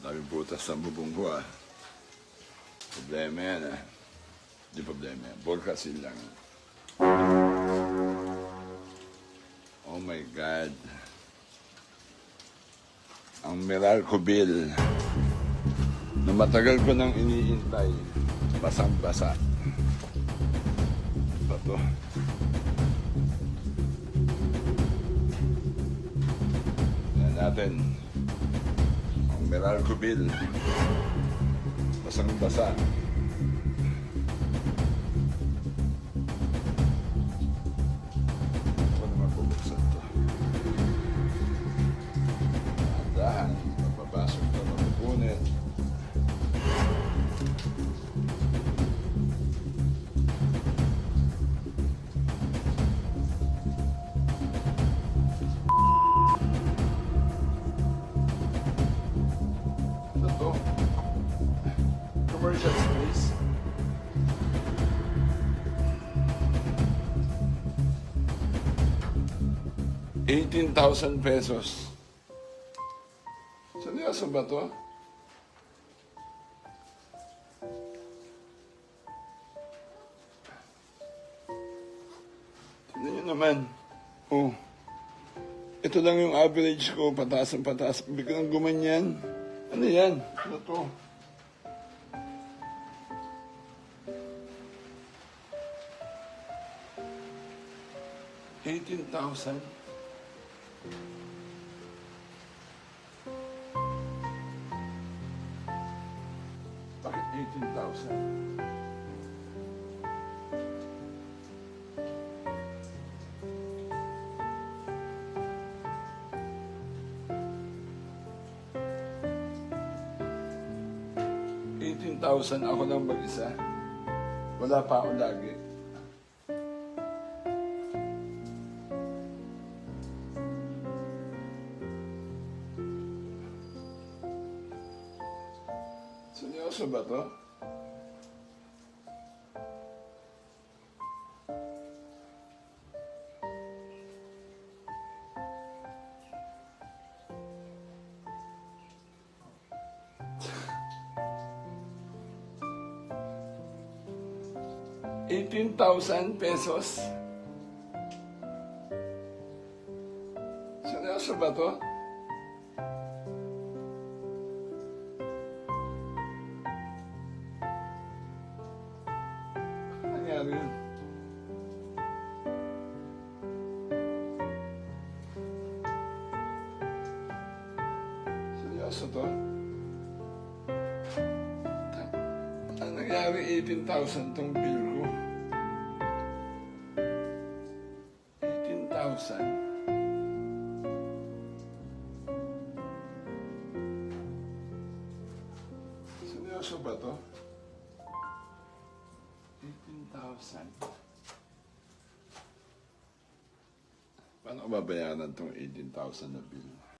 Daming butas sa bubong ko ah. Problema yan ah. Di problema yan. Volcasil lang. Oh my God. Ang Meralco bill na matagal ko nang iniintay. Basang-basa. Ito to. Yan natin. Ang Meralco bill. Basang-basa. Ito naman bubuksan to. Dahan. Papapasok na mapupunit. Ito to. Commercial space. ₱18,000. Seryoso ba to? Tignan nyo naman. Oh. Ito lang yung average ko. Pataas ang pataas. Biglang gumanyan. Ano yan? Ano to? $18,000. Bakit 18,000? $18,000 ako lang mag-isa. Wala pa ako lagi. Seryoso ba to? ₱18,000? Seryoso ba to? Ano nangyari yun? Seryoso to? Ano nangyari 18,000 tong bill ko? 18,000? Seryoso ba to? 18,000? Paano ko babayaran tong 18,000 na bill?